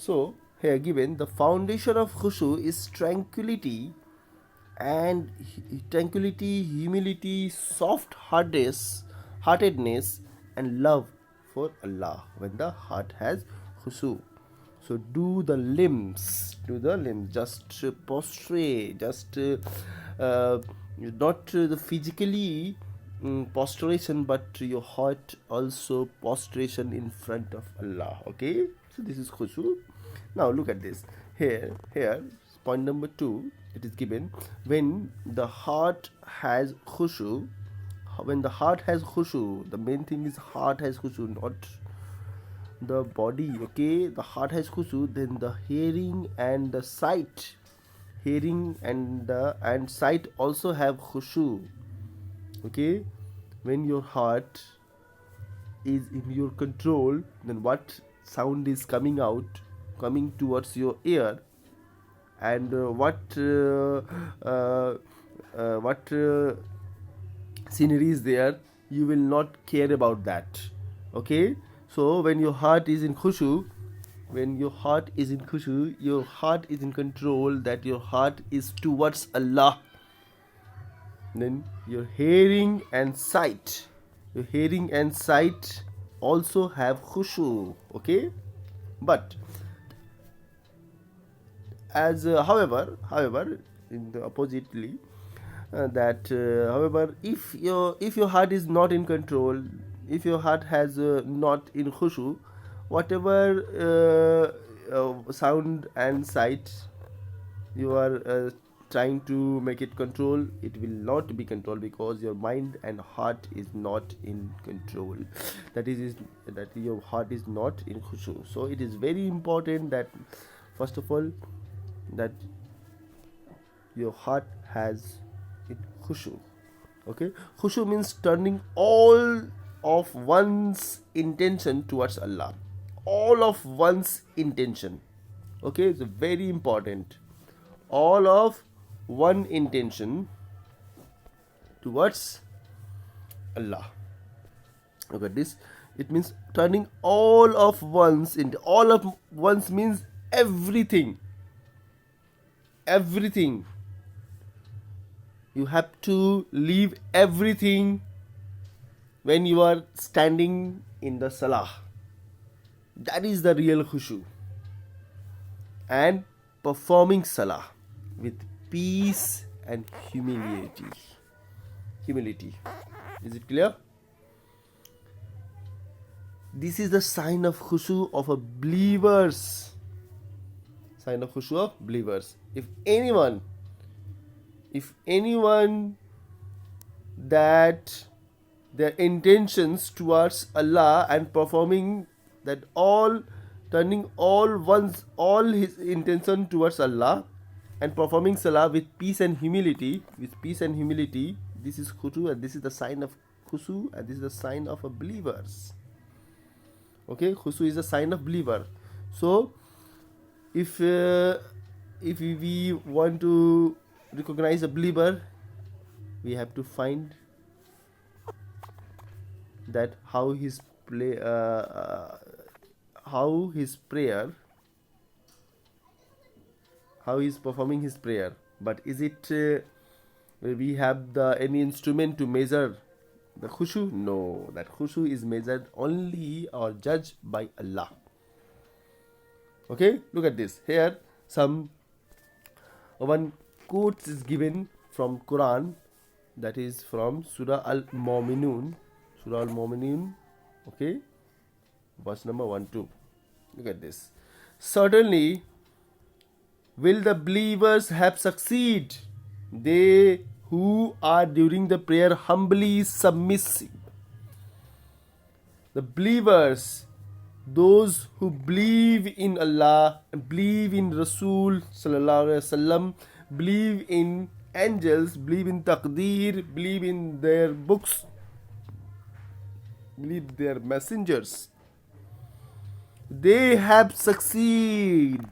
So here given the foundation of khushu is tranquility, humility, heartedness, and love for Allah. When the heart has khushu, so do the limbs, just prostrate, just not the physically prostration, but your heart also prostration in front of Allah. Okay, so this is khushu. Now look at this. Here, point number 2. It is given when the heart has khushu. When the heart has khushu, the main thing is heart has khushu, not the body. Okay, the heart has khushu, then the hearing and sight also have khushu. Okay, when your heart is in your control, then what sound is coming towards your ear, and what scenery is there, you will not care about that. Okay, so when your heart is in khushu, your heart is in control, that your heart is towards Allah, then your hearing and sight also have khushu. Okay, but as however in the oppositely, however, if your heart is not in control, if your heart has not in khushu, whatever sound and sight you are trying to make it control, it will not be controlled, because your mind and heart is not in control. That your heart is not in khushu. So it is very important that first of all, that your heart has it khushu. Okay, khushu means turning all of one's intention towards Allah, all of one's intention. Okay, it's very important. All of one intention towards Allah. Look at this. It means turning all of one's into all of one's means everything. Everything. You have to leave everything when you are standing in the Salah. That is the real khushu. And performing Salah with peace and humility. Is it clear? This is the sign of khushu of a believers. If anyone that their intentions towards Allah and performing that turning all his intention towards Allah and performing Salah with peace and humility, this is khushu, and this is the sign of khushu, and this is the sign of a believers. Okay, khushu is a sign of believer. So if we want to recognize a believer, we have to find that how his prayer, how he's performing his prayer. But is it we have any instrument to measure the khushu? No, that khushu is measured only or judged by Allah. Okay, look at this. Here one quote is given from Quran, that is from Surah Al-Mu'minun. Okay, verse number 1-2. Look at this. Certainly will the believers have succeed, they who are during the prayer humbly submissive. The believers, those who believe in Allah, believe in Rasul sallallahu alaihi wasallam, believe in angels, believe in taqdeer, believe in their books, believe their messengers, they have succeed.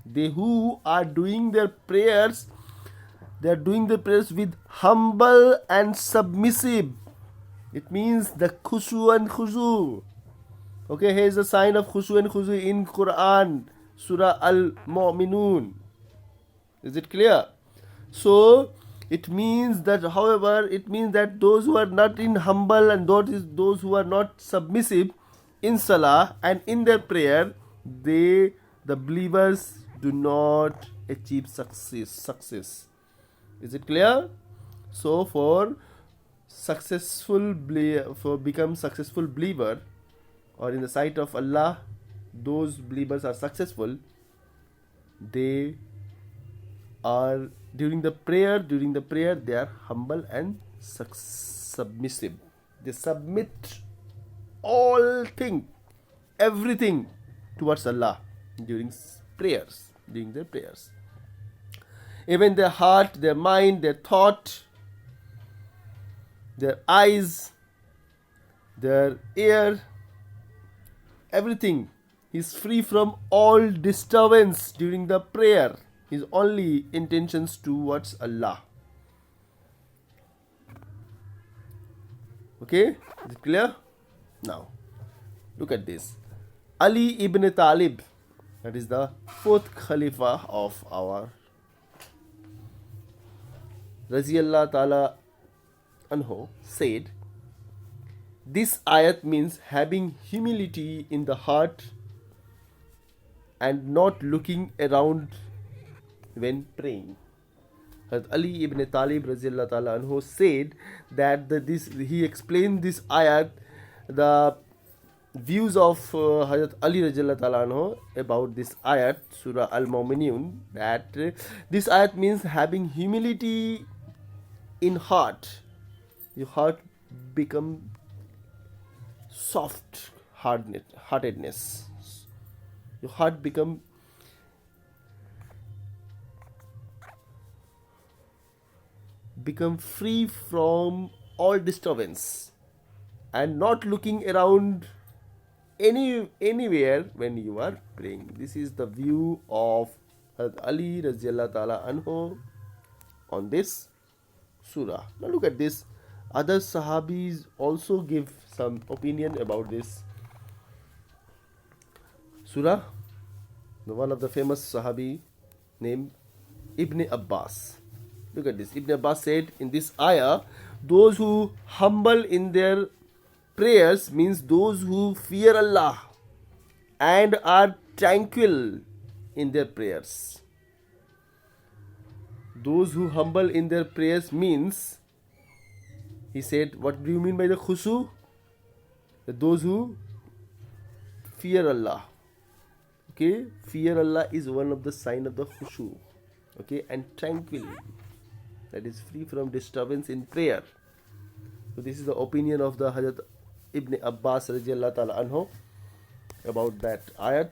They who are doing their prayers, they are doing the prayers with humble and submissive. It means the khushu and khushu. Okay, here is the sign of Khushu and Khuzu in Quran, Surah Al-Mu'minun. Is it clear? So it means that, however, it means that those who are not in humble and those who are not submissive in salah and in their prayer, the believers do not achieve success. Is it clear? So for become successful believer, or in the sight of Allah, those believers are successful. They are during the prayer they are humble and submissive. They submit everything towards Allah during their prayers. Even their heart, their mind, their thought, their eyes, their ear, everything is free from all disturbance during the prayer. His only intentions towards Allah. Okay, is it clear? Now, look at this. Ali ibn Talib, that is the fourth Khalifa of our Raziyallah Ta'ala Anhu, said, this ayat means having humility in the heart and not looking around when praying. Ali ibn Talib Raziyallahu Ta'ala Anhu said that he explained this ayat, the views of Hazrat Ali Raziyallahu Ta'ala Anhu about this ayat, Surah Al-Mu'minun, that this ayat means having humility in heart. Your heart become soft heartedness. Your heart become free from all disturbance and not looking around anywhere when you are praying. This is the view of Ali Raziyallahu Ta'ala Anhu on this surah. Now look at this. Other Sahabis also give some opinion about this surah. One of the famous Sahabi named Ibn Abbas. Look at this. Ibn Abbas said in this ayah, those who humble in their prayers means those who fear Allah and are tranquil in their prayers. Those who humble in their prayers means, he said, what do you mean by the Khushoo? Those who fear Allah. Okay, fear Allah is one of the sign of the Khushoo. Okay, and tranquil, that is free from disturbance in prayer. So this is the opinion of the Hazrat Ibn Abbas Radiyallahu Ta'ala Anhu about that ayat,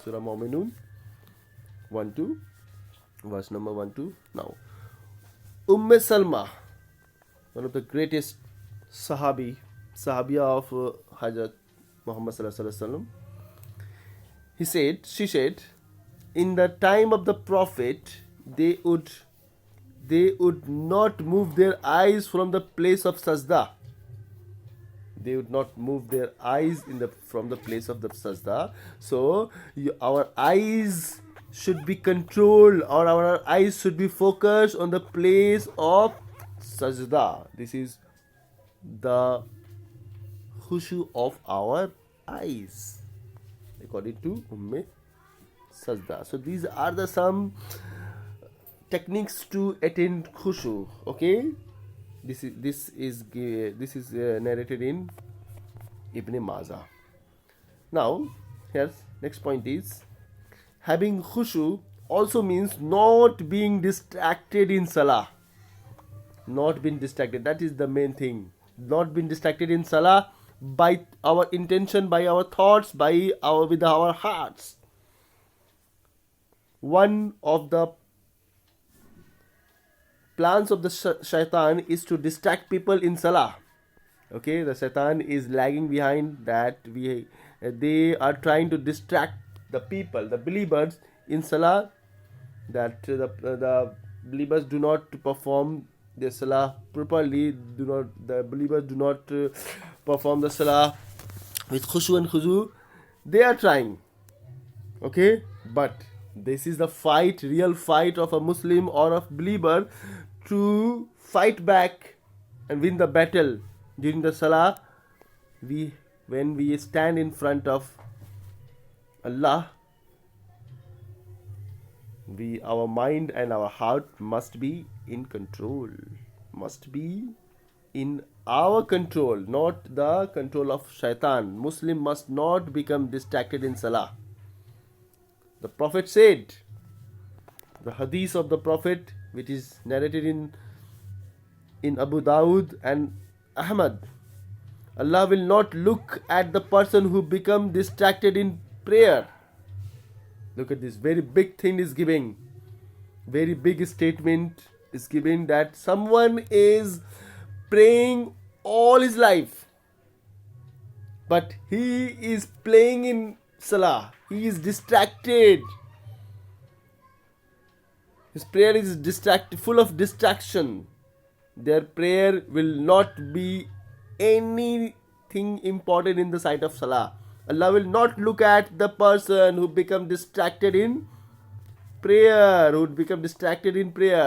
Surah Mu'minun 1-2, verse number 1-2. Now, Salma, one of the greatest Sahabiya of Hazrat Muhammad Sallallahu Alaihi Wasallam, she said, in the time of the Prophet, they would not move their eyes from the place of sajda. They would not move their eyes from the place of the sajda. So our eyes should be controlled, or our eyes should be focused on the place of sajda. This is the khushu of our eyes, according to Sajda. So these are the some techniques to attain khushu. Okay, this is narrated in Ibn Majah. Now, here's next point is, having khushu also means not being distracted in salah. Not being distracted. That is the main thing. Not being distracted in salah by our intention, by our thoughts, with our hearts. One of the plans of the shaitan is to distract people in salah. Okay, the shaitan is lagging behind that. They are trying to distract the people, the believers in salah, that the believers do not perform the salah properly. The believers do not perform the salah with khushu and khuzu, they are trying. Okay, but this is the fight, real fight of a Muslim or a believer, to fight back and win the battle during the Salah. When we stand in front of Allah, our mind and our heart must be in control, must be in our control, not the control of shaitan. Muslim must not become distracted in Salah. The Prophet said, the Hadith of the Prophet, which is narrated in Abu Dawud and Ahmad, Allah will not look at the person who become distracted in prayer. Look at this, very big thing is giving, very big statement is giving, that someone is praying all his life, but he is playing in Salah. He is distracted. His prayer is full of distraction. Their prayer will not be anything important in the sight of Salah. Allah will not look at the person who become distracted in prayer,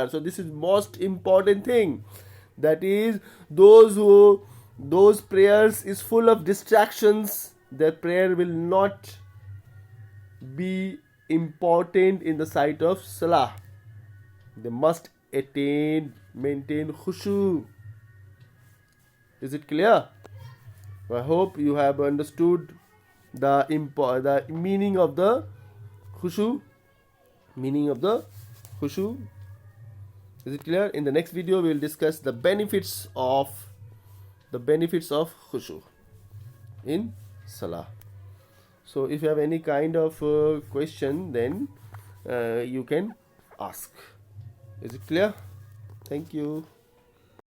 So this is most important thing. That is, those prayers is full of distractions, their prayer will not be important in the sight of Salah. They must maintain Khushoo. Is it clear? I hope you have understood the meaning of the Khushoo. Is it clear? In the next video, we will discuss the benefits of Khushoo in Salah. So, if you have any kind of question, then you can ask. Is it clear? Thank you.